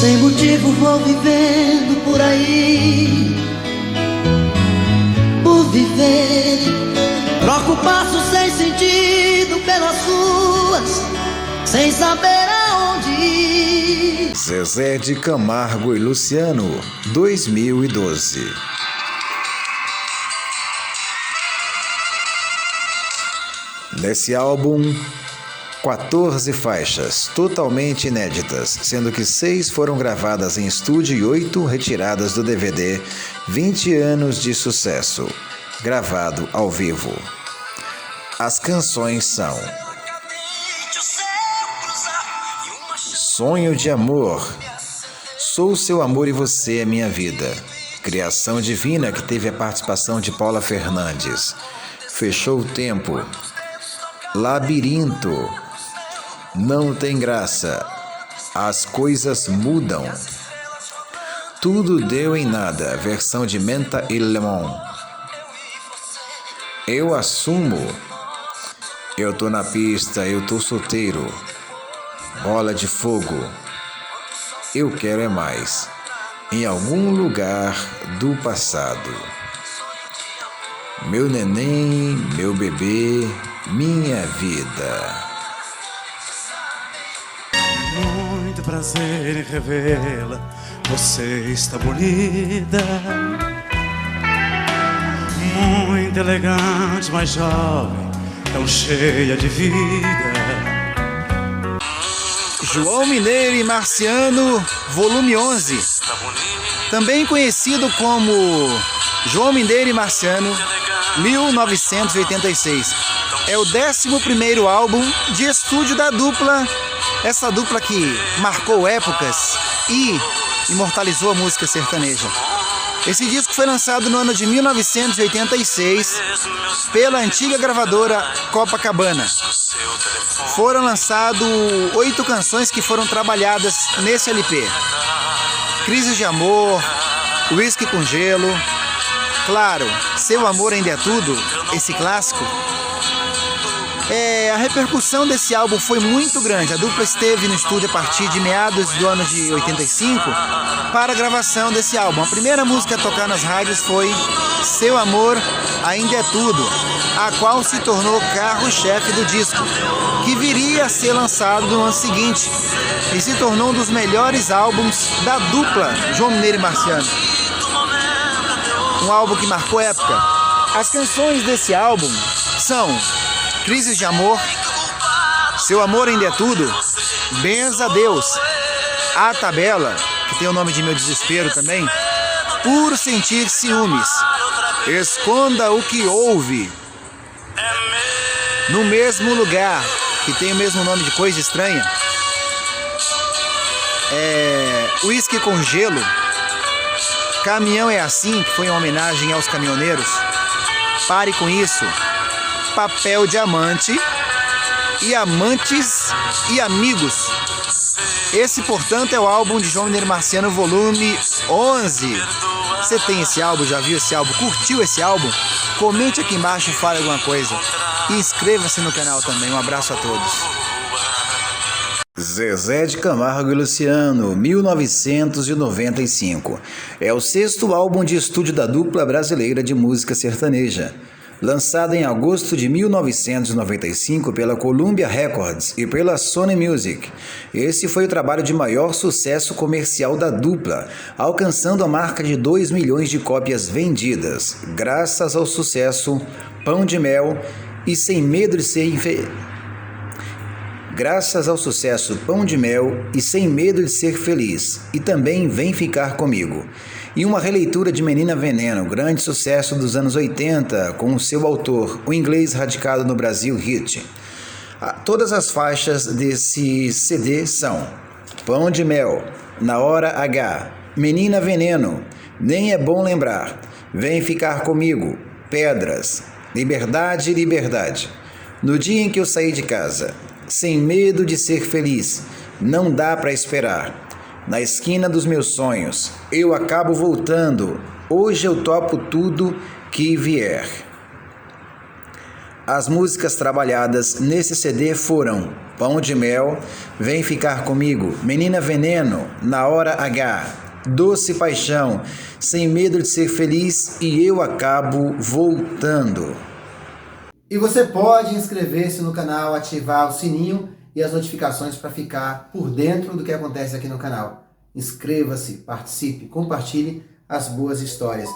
Sem motivo vou vivendo por aí, por viver. Troco passo sem sentido pelas ruas, sem saber aonde ir. Zezé de Camargo e Luciano, 2012. Nesse álbum, 14 faixas totalmente inéditas, sendo que 6 foram gravadas em estúdio e 8 retiradas do DVD 20 anos de sucesso, gravado ao vivo. As canções são Sonho de Amor, Sou Seu Amor e Você é Minha Vida, Criação Divina, que teve a participação de Paula Fernandes, Fechou o Tempo, Labirinto, Não Tem Graça, As Coisas Mudam, Tudo Deu em Nada, versão de Menta e Lemon, Eu Assumo, Eu Tô na Pista, Eu Tô Solteiro, Bola de Fogo, Eu Quero É Mais, Em Algum Lugar do Passado, Meu Neném, Meu Bebê, Minha Vida. Muito prazer em revê-la, você está bonita, muito elegante, mas jovem, tão cheia de vida. João Mineiro e Marciano, volume 11, também conhecido como João Mineiro e Marciano, 1986. É o 11º álbum de estúdio da dupla, essa dupla que marcou épocas e imortalizou a música sertaneja. Esse disco foi lançado no ano de 1986 pela antiga gravadora Copacabana. Foram lançadas 8 canções que foram trabalhadas nesse LP. Crise de Amor, Whisky com Gelo, claro, Seu Amor Ainda É Tudo, esse clássico. A repercussão desse álbum foi muito grande. A dupla esteve no estúdio a partir de meados do ano de 85 para a gravação desse álbum. A primeira música a tocar nas rádios foi Seu Amor Ainda É Tudo, a qual se tornou carro-chefe do disco, que viria a ser lançado no ano seguinte e se tornou um dos melhores álbuns da dupla João Mineiro e Marciano. Um álbum que marcou época. As canções desse álbum são Crise de Amor, Seu Amor Ainda É Tudo, Benza a Deus, A Tabela, que tem o nome de Meu Desespero também, Por Sentir Ciúmes, Esconda o que Houve, No Mesmo Lugar, que tem o mesmo nome de Coisa Estranha, Whisky com Gelo, Caminhão é Assim, que foi uma homenagem aos caminhoneiros, Pare com Isso, Papel Diamante e Amantes e Amigos. Esse, portanto, é o álbum de João Mineiro e Marciano, volume 11. Você tem esse álbum, já viu esse álbum, curtiu esse álbum? Comente aqui embaixo e fale alguma coisa. E inscreva-se no canal também. Um abraço a todos. Zezé de Camargo e Luciano, 1995. É o 6º álbum de estúdio da dupla brasileira de música sertaneja. Lançado em agosto de 1995 pela Columbia Records e pela Sony Music. Esse foi o trabalho de maior sucesso comercial da dupla, alcançando a marca de 2 milhões de cópias vendidas, graças ao sucesso Pão de Mel e Sem Medo de Ser Feliz, e também Vem Ficar Comigo. E uma releitura de Menina Veneno, grande sucesso dos anos 80, com o seu autor, o inglês radicado no Brasil, Hit. Todas as faixas desse CD são Pão de Mel, Na Hora H, Menina Veneno, Nem É Bom Lembrar, Vem Ficar Comigo, Pedras, Liberdade, Liberdade, No Dia em que Eu Saí de Casa, Sem Medo de Ser Feliz, Não Dá Pra Esperar, Na Esquina dos Meus Sonhos, Eu Acabo Voltando, Hoje Eu Topo Tudo que Vier. As músicas trabalhadas nesse CD foram Pão de Mel, Vem Ficar Comigo, Menina Veneno, Na Hora H, Doce Paixão, Sem Medo de Ser Feliz e Eu Acabo Voltando. E você pode inscrever-se no canal, ativar o sininho e as notificações para ficar por dentro do que acontece aqui no canal. Inscreva-se, participe, compartilhe as boas histórias.